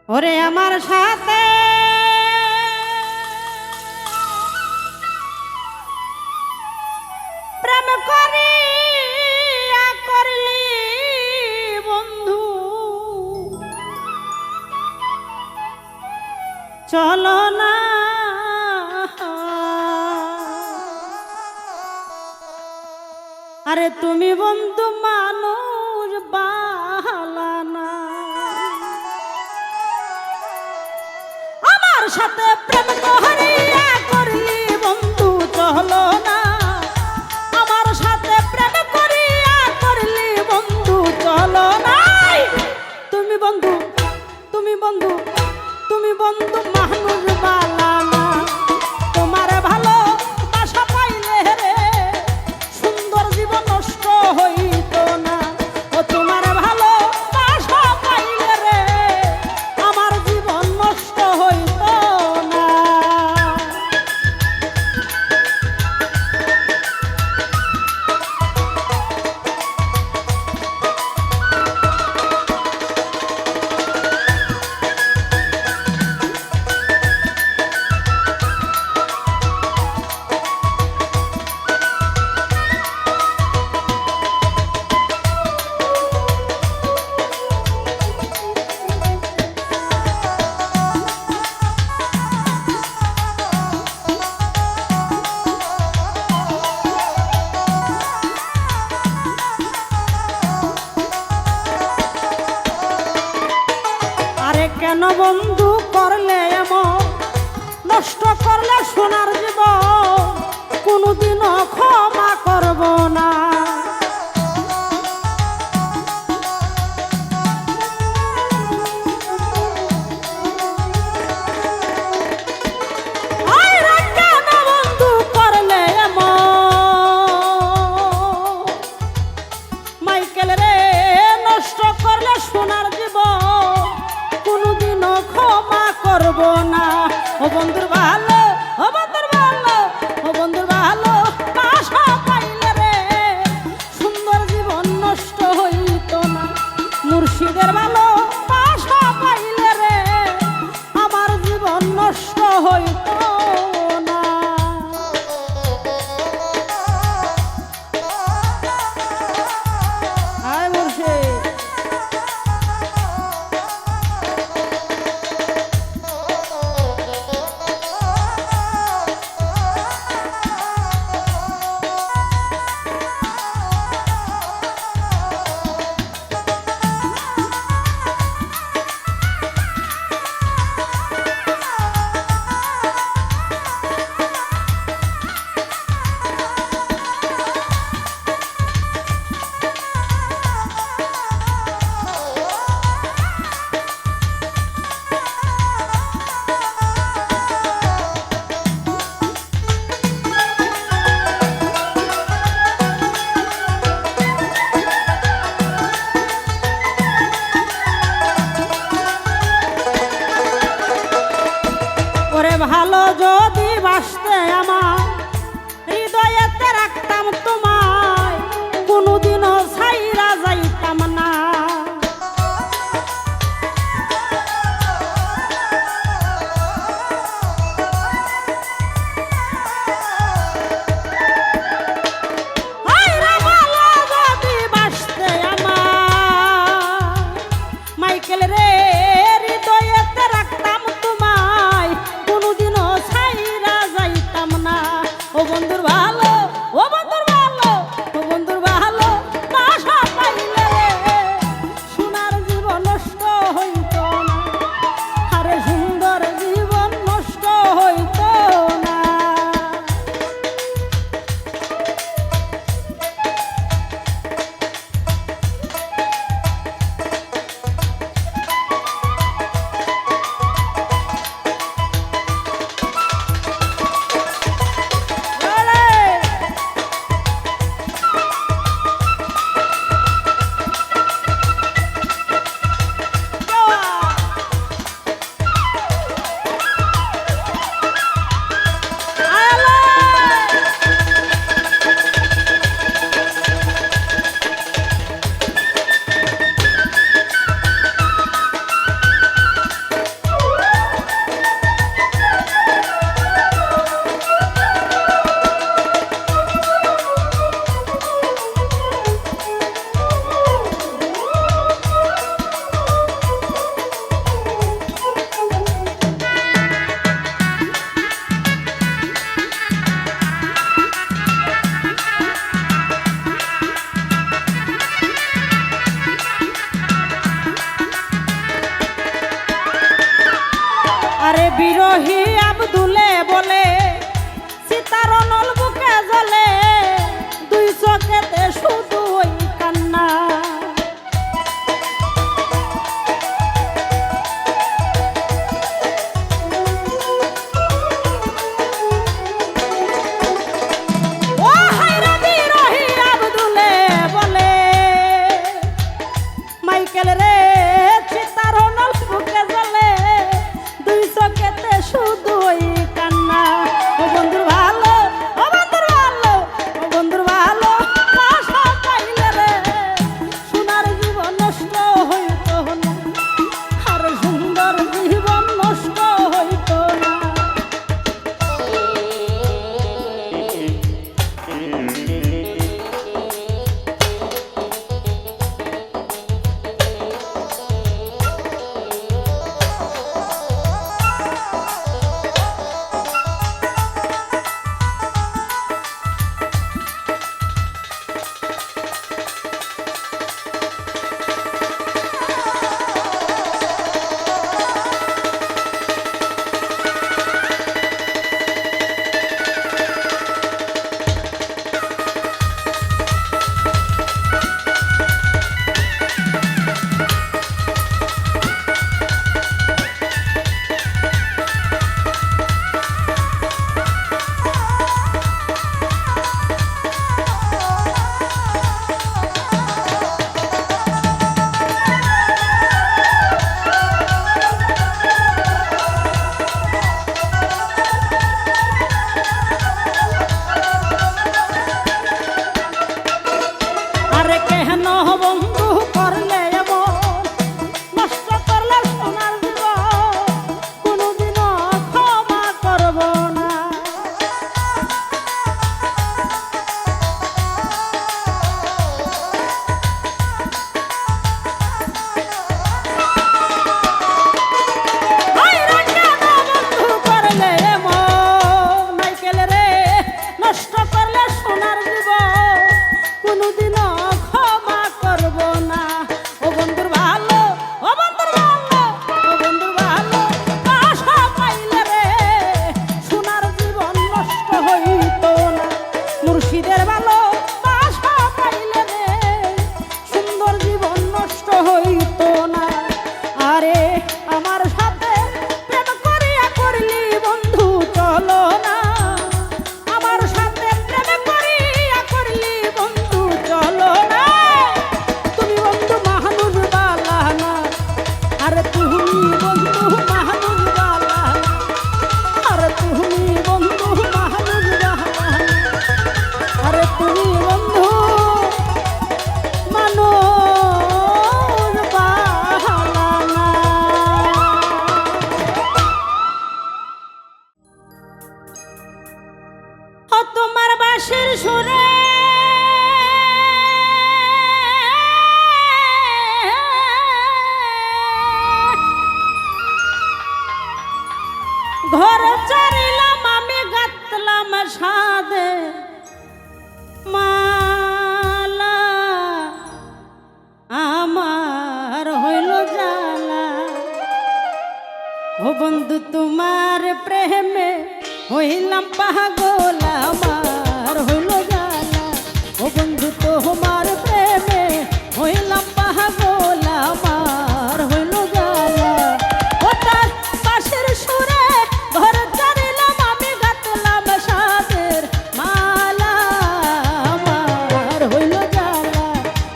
ওরে আমার সাথে প্রেম করিয়া করলি বন্ধু, চলো না আরে তুমি বন্ধু মানুষ বালানা, আমার সাথে প্রেম করিয়া করলি বন্ধু, চলো না আমার সাথে প্রেম করিয়া করলি বন্ধু, চলো না তুমি বন্ধু তুমি বন্ধু তুমি বন্ধু মানুষ বালানা, তোমার ভালো বাসা পাইলে রে সুন্দর জীবন নষ্ট হইতো না, ও তোমার ভালো বাসা পাইলে রে আমার জীবন নষ্ট হইতো না। কেন বন্ধু করলে এমন, নষ্ট করলে সোনার জীবন, কোনোদিনও ক্ষমা করব না। কেন বন্ধু করলে এমন, মাইকেল রে নষ্ট করলে সোনার জীবন, কোনোদিনও ক্ষমা করব না। ও বন্ধুর ভালো, ও বন্ধুর ভালো, ও বন্ধুর ভালো বাসা পাইলে রে সুন্দর জীবন নষ্ট হইতো না, মুর্শিদের ভালো বাসা পাইলে রে আমার জীবন নষ্ট হইতো না। হায় মুর্শিদ, ভালো যদি বাসতে আমার হৃদয়েতে রাখতাম তোমায়, কোনোদিনও ছাইরা যাইতাম না। ভালো যদি বাসতে আমার মাইকেল রে হৃদয়েতে রাখতাম তোমায়, কোনোদিনও ছাইরা যাইতাম না। ও বন্ধুর ভালো, ও বন্ধুর ভালো, ও বন্ধুর ভালো বাসা পাইলে সোনার জীবন নষ্ট হইতো না, আরে সুন্দর জীবন নষ্ট হইতো না। বিরোহী আব্দুলে বলে সীতার নল বুকে জ্বলে দুই চোখেতে শুধু ওই কান্না ও হায়রে বিরোহী আব্দুলে বলে মাইকেল রে সীতার নল বুকে জ্বলে দুই চোখেতে শুধু ওই কান্না ও বন্ধুর ভালো ও বন্ধুর ভালো ও বন্ধুর ভালো আশা পাইলে রে সোনার জীবন নষ্ট হইতো না আর সুন্দর জীবন নষ্ট হইতো না আরে কেন বন্ধু করলে এমন নষ্ট করলে সোনার জীবন কোনোদিনও ক্ষমা করব না আরে কেন বন্ধু করলে এমন মাইকেল রে নষ্ট করলে সোনার জীবন কোনোদিনও ক্ষমা করব না ও বন্ধুর ভালো ও বন্ধুর ভালো ও বন্ধুর ভালো আশা পাইলে রে সোনার জীবন নষ্ট হইতো না মুর্শিদের ভালো আশা পাইলে রে সুন্দর জীবন নষ্ট হইতো না আরে আমার সাথে প্রেম করিয়া করলি বন্ধু চলো না আমার সাথে প্রেম করিয়া করলি বন্ধু চলো না তুমি বন্ধু মানুষ বালা না আরে তুমি বন্ধু মানুষ বালা না আরে তুমি বন্ধু মানুষ বালা না আরে তুমি বন্ধু মানুষ বালা না ও তোমার বাঁশির সুরে ঘর চারিলাম আমি গাতলাম সাদে মালা আমার হইল জালা ও বন্ধু তোমার প্রেমে হইলাম পাগল আমার হইল জালা ও বন্ধু তোমার প্রেমে হইলাম পাগল আমার হইল জালা ও তার পাশের সুরে ঘর চারিলাম আমি গাতলাম সাদের মালা আমার হইল জালা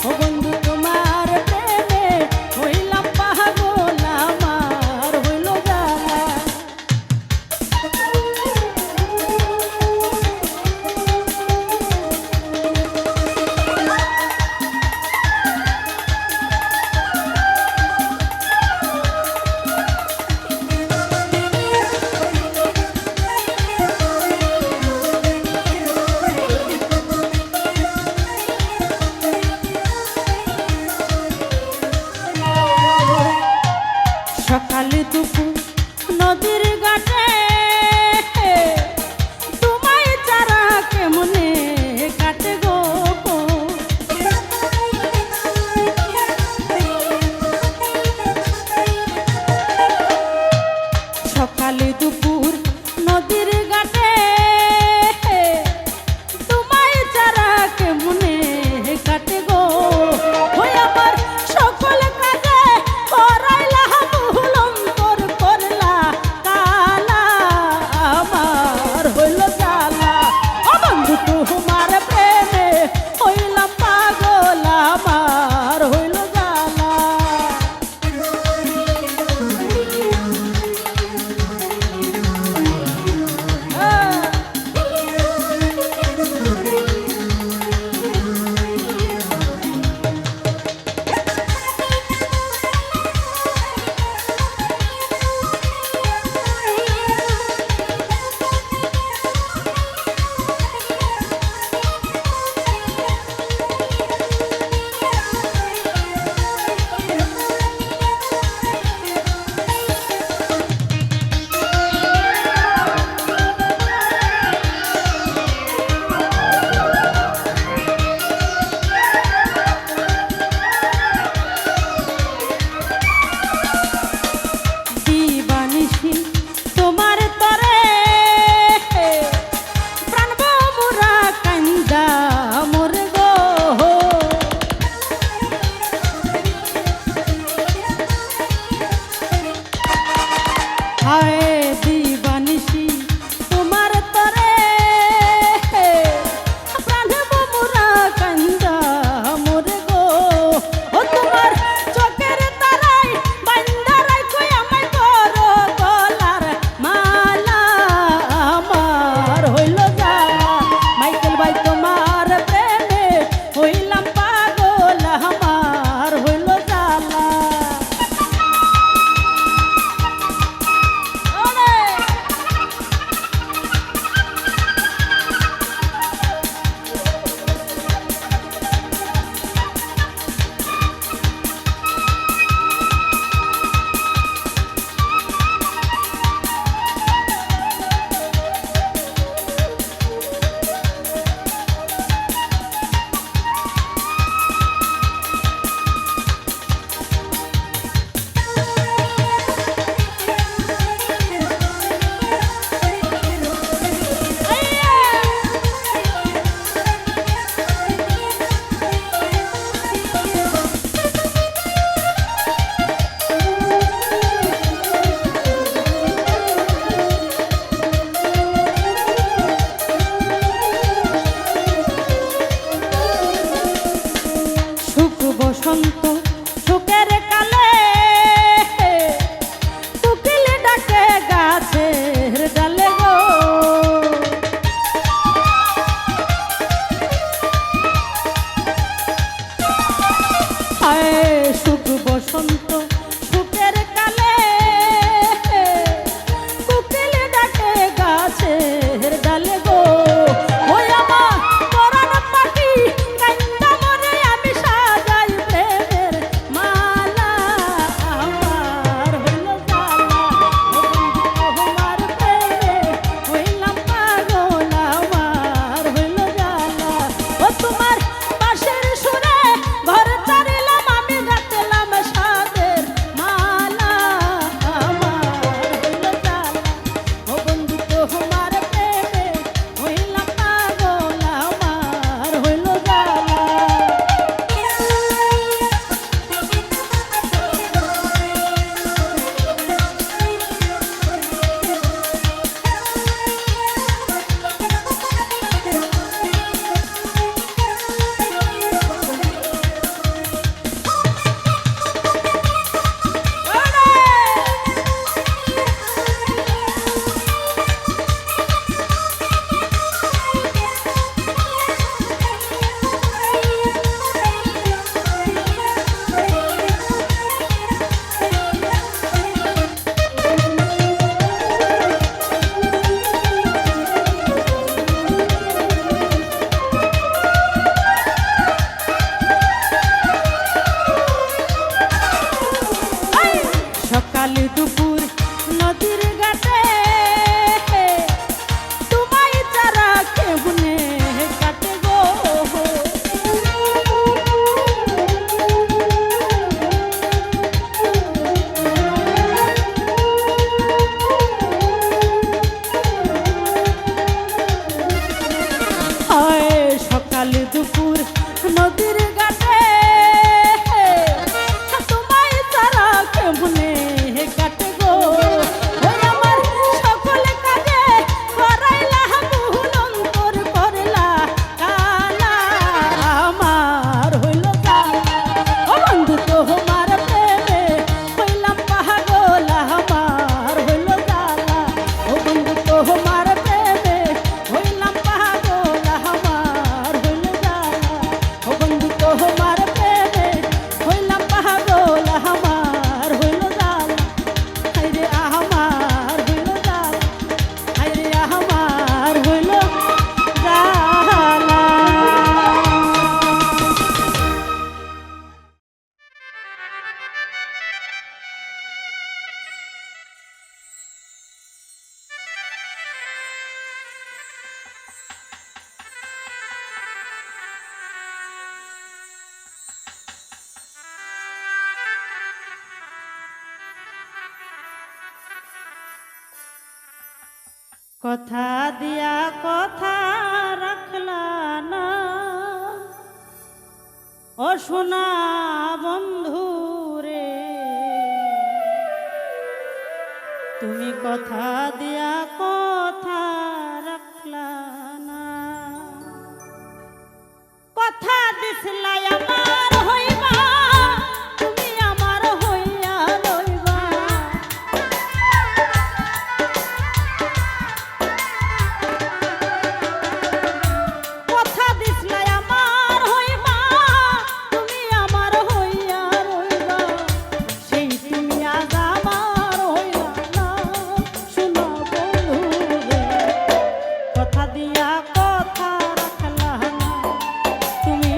ও বন্ধু তোমার প্রেমে হইলাম পাগল আমার হইল জালা সকালে দুপুর নদীর ঘাটে তোমায় চারা কেমনে কাটে গো সকালে সকাল দুপুর নদীর ঘাটে তোমায় যারা কেমনে কাটে গো হয় সকাল দুপুর নদীর ঘাটে তোমায় যারা কেমনে কাটে গো ওই আমার সকল কাজে করাইলা ভুল অন্তর করলা কালা আমার হইল জালা ও বন্ধু তোমার প্রেমে হইলাম পাগল আমার হইল জালা ও বন্ধু তোমার প্রেমে হইলাম পাগল আমার হইল জালা ও বন্ধু তোমার প্রেমে হইলাম পাগল আমার হইল জালা হায়রে আমার হইল জালা হায়রে আমার হইল জালা কথা দিয়া কথা রাখলা না ও সোনা বন্ধু রে তুমি কথা দিয়া কথা রাখলা না কথা দিছলাই আমার হইবা তুমি আমার হইয়া লইবা কথা দিছলাই আমার হইবা তুমি আমার হইয়া রইবা সেই তুমি আজ আমার হইলা না শোনো বন্ধু রে কথা দিয়া কথা রাখলা না তুমি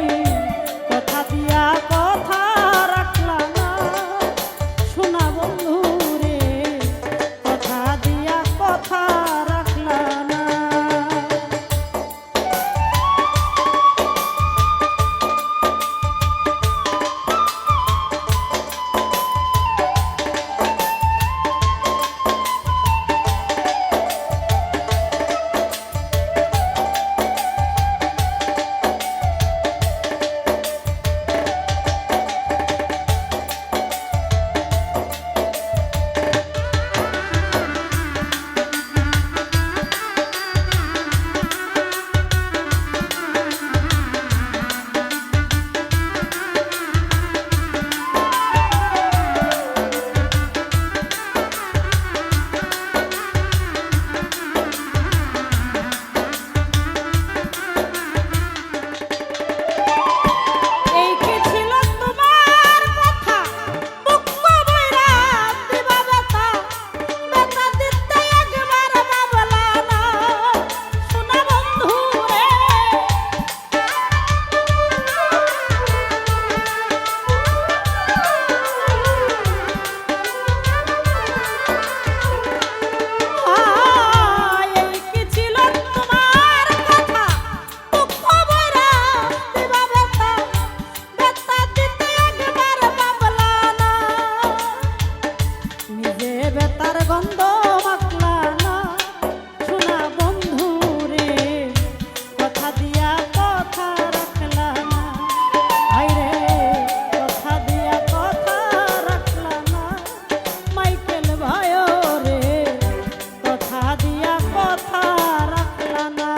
কথা দিয়া কথা রাখলা না শোনা বন্ধু রে কথা দিয়া কথা রাখলা না এই কি ছিল তোমার কথা বুক কইরা দিবা ব্যথা ব্যথা দিতে একবার ভাবলা না শোনা বন্ধু রে এই কি ছিল তোমার কথা বুক কইরা দিবা ব্যথা ব্যথা দিতে একবার ভাবলা না নিজে ব্যথার গন্ধ মাখলা না শোনা বন্ধু রে কথা দিয়া কথা রাখলা না হায়রে কথা দিয়া কথা রাখলা না মাইকেল ভাই রে কথা দিয়া কথা রাখলা না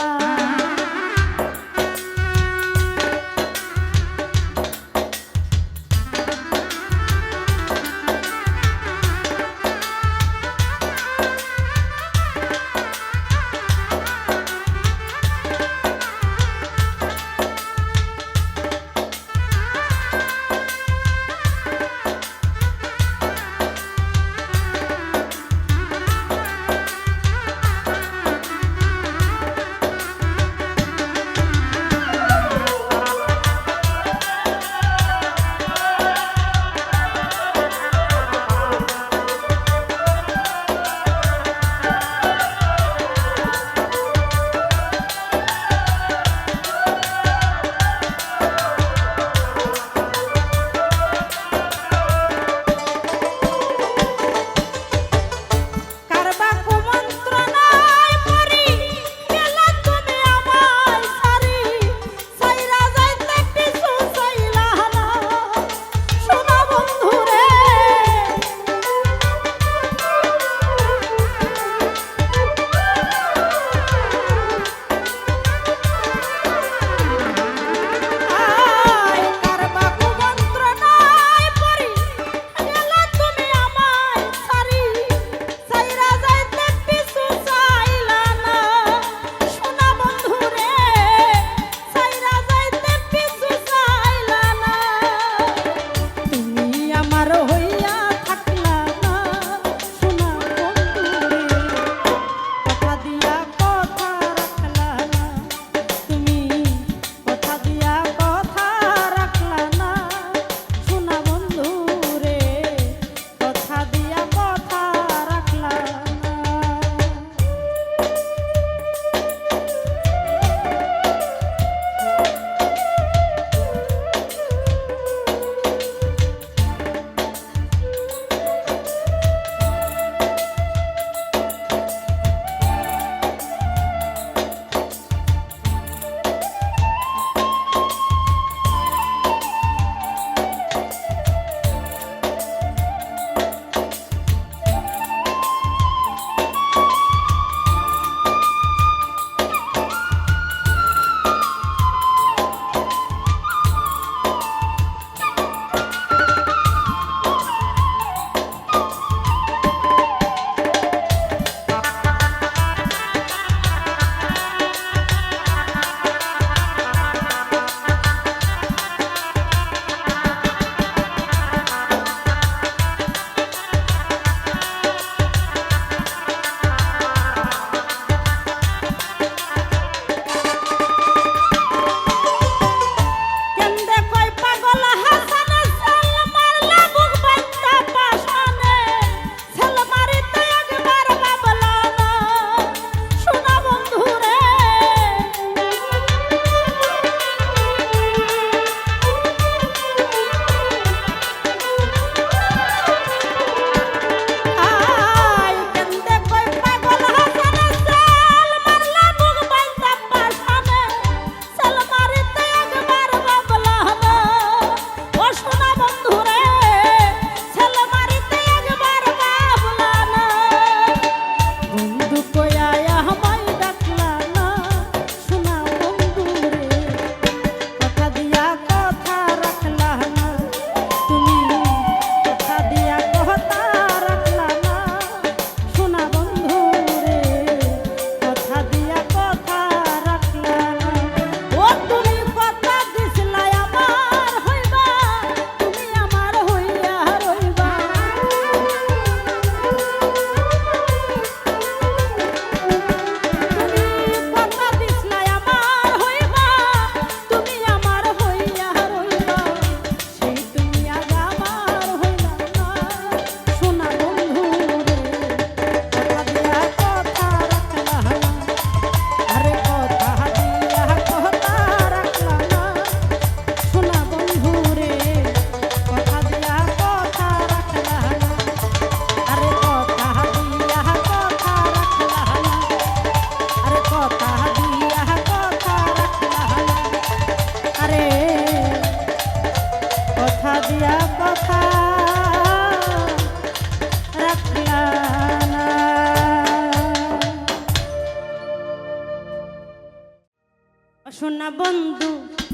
সোনা বন্ধু,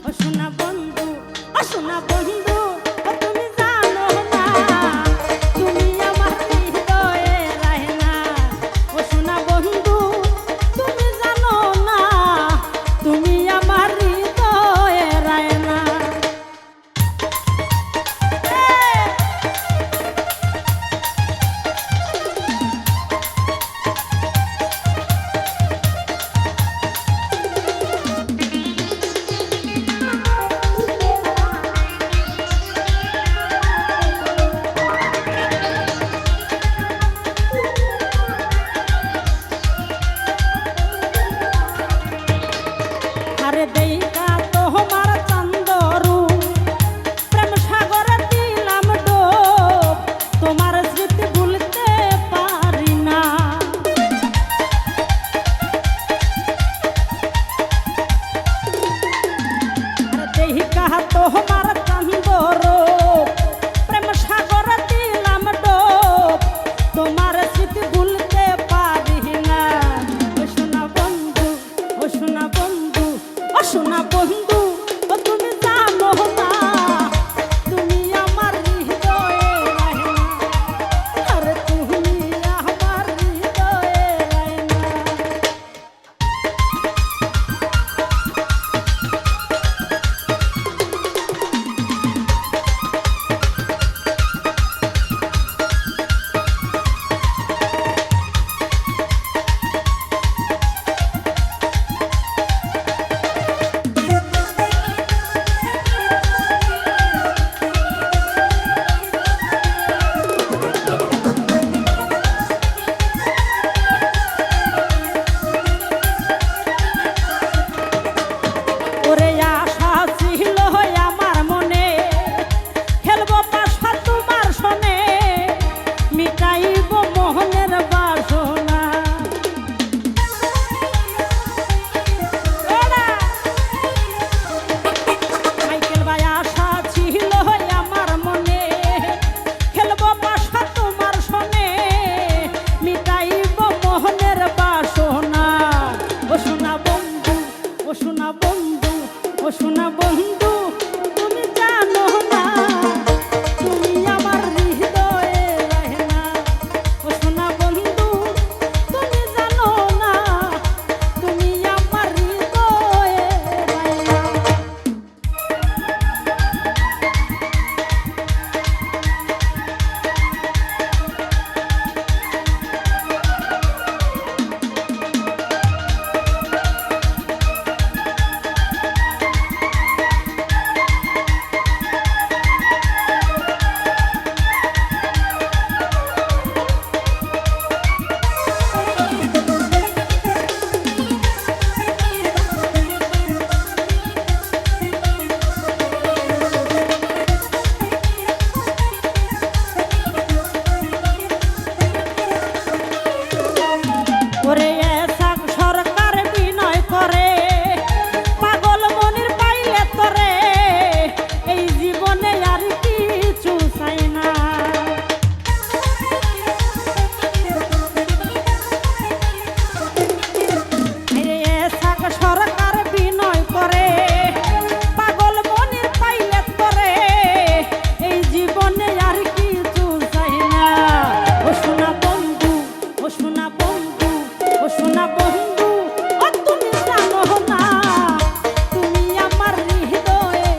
ও সোনা বন্ধু, ও সোনা বন্ধু, ও তুমি জানো না তুমি আমার হৃদয়ে রায়না। ও সোনা বন্ধু, তুমি জানো না তুমি আমার হৃদয়ে রায়না। আরে দেইকা তোমার চন্দরু প্রেম সাগরে দিলাম ডোব, তোমার স্মৃতি ভুলতে পারি না। আরে দেইকা তোমার চন্দরু প্রেম সাগরে দিলাম ডোব, তোমার স্মৃতি ভুলতে পারি না। ও সোনা বন্ধু, ও সোনা বন্ধু, ও সোনা বন্ধু, ও তুমি জানো না তুমি আমার হৃদয়ে রায়না। আরে তুমি আমার হৃদয়ে রায়না। ওরে আশা ছিল আমার মনে, খেলবো পাশা তোমার সনে, মিটাইব মোহনের বাসনা। মাইকেল ভাই আশা ছিল আমার মনে, খেলবো পাশা তোমার সনে, মিটাইব মোহনের বাসনা। ও সোনা বন্ধু, ও সোনা বন্ধু, ও সোনা বন্ধু, তুমি জানো না তুমি আমার হৃদয়ে রায়না। ও সোনা বন্ধু, তুমি জানো না তুমি আমার হৃদয়ে রায়না। ওরে এসাক সরকার বিনয় করে, পাগল মনির পাইলে তরে, এই জীবনে আর কিছু চাই না। আরে এসাক সরকার বিনয় করে, পাগল মনির পাইলে তরে, এই জীবনে আর কিছু চাই না। ও সোনা বন্ধু, ও সোনা বন্ধু, ও সোনা বন্ধু, ও তুমি জানো না তুমি আমার হৃদয়ে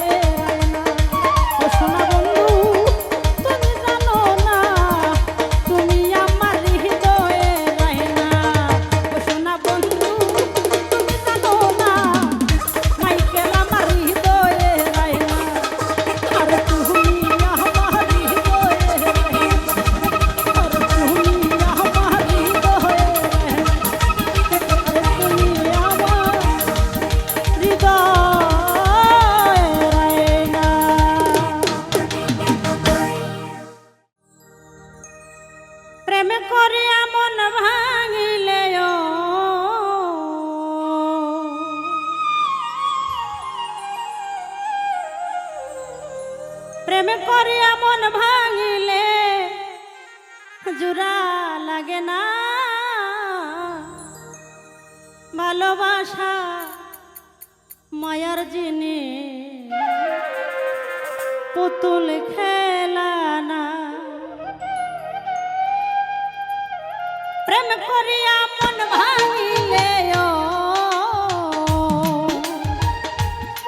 রায়না। ও সোনা বন্ধু, তুমি জানো না তুমি আমার হৃদয়ে রায়না। ও সোনা বন্ধু, তুমি জানো না মাইকেল আমার হৃদয়ে রায়না। আরে তুমি আমার হৃদয়ে রায়না। আরে তুমি আমার হৃদয়ে প্রেম করিয়া মন ভাঙিলে প্রেম করিয়া মন ভাঙিলে জোড়া লাগে না, ভালোবাসা মায়ার জিনিস পুতুল খেলা না, প্রেম করিয়া মন ভাঙিলে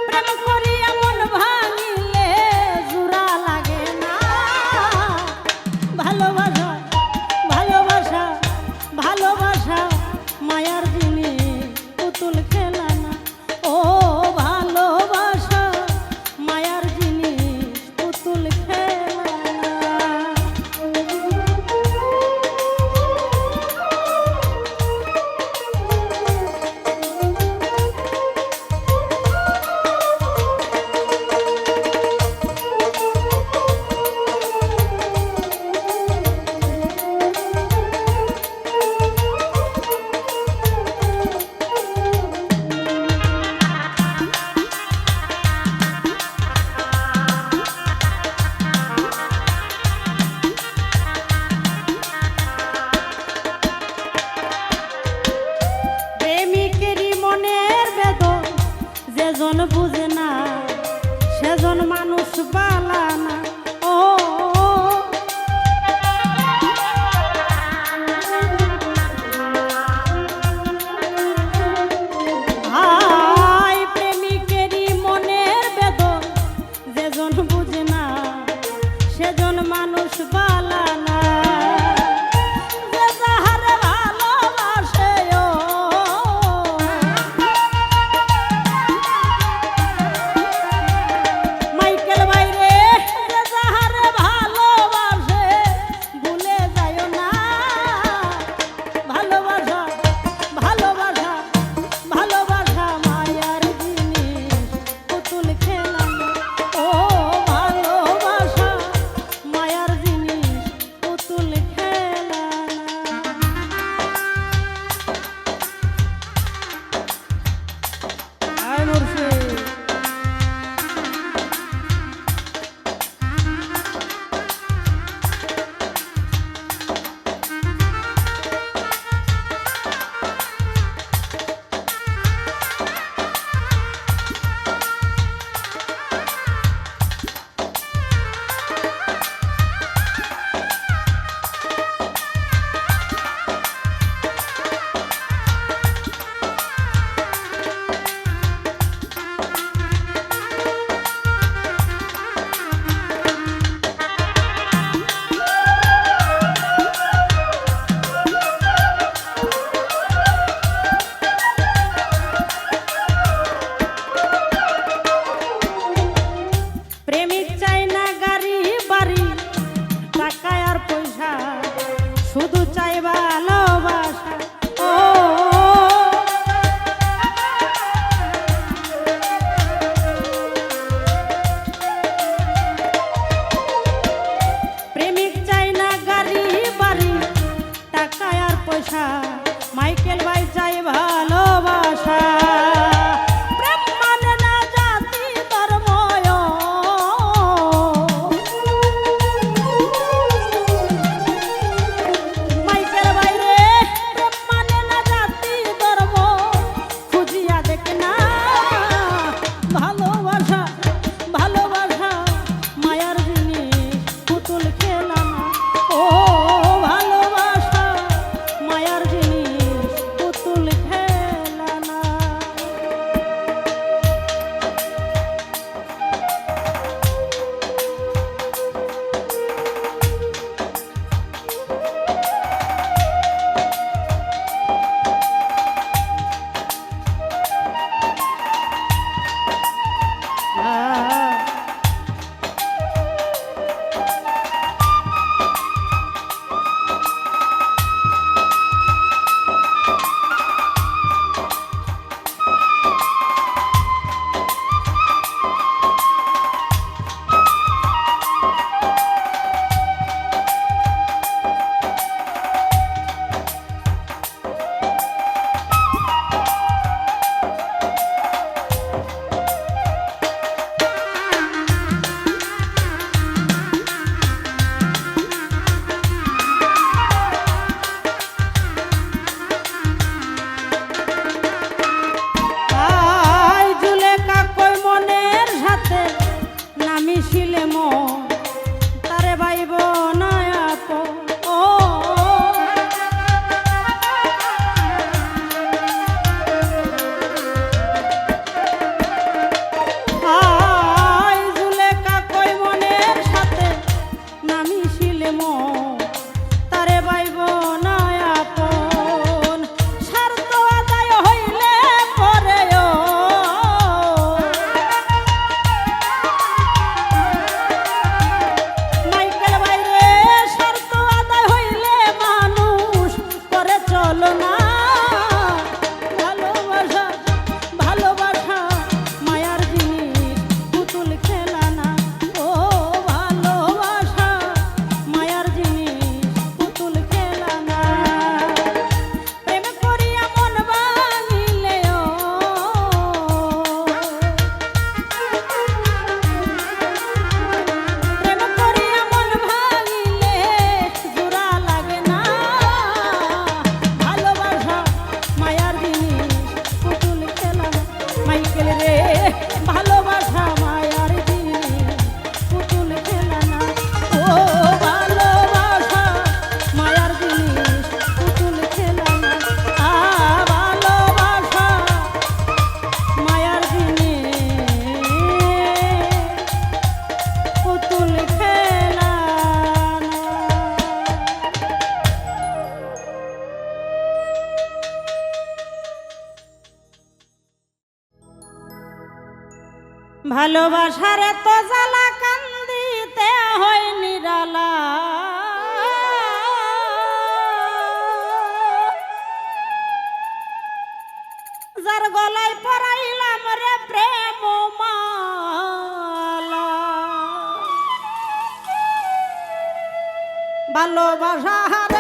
প্রেম করিয়া মন ভাঙিলে জোড়া লাগে না। ভালোবাসা ভালোবাসা ভালোবাসা মায়ার জিনিস পুতুল খেলা না। ও ভালোবাসা মায়ার জিনিস পুতুল খেলা না। যেজন বুঝে না সেজন মানুষ বালা না। ও হাই প্রেমিকেরই মনের বেদন যেজন বুঝে না সেজন মানুষ বালা না। প্রেমিক চাই না গাড়ি বাড়ি টাকা আর পয়সা, শুধু চাই ভালোবাসা। ও প্রেমিক চাই না গাড়ি বাড়ি টাকা আর পয়সা, মাইকেল ভাই চাই ভালোবাসা। ভালোবাসার তো জ্বালা কান্দিতে হয় নিরালা যার গলায় পরাইলাম রে প্রেম মালা ভালোবাসার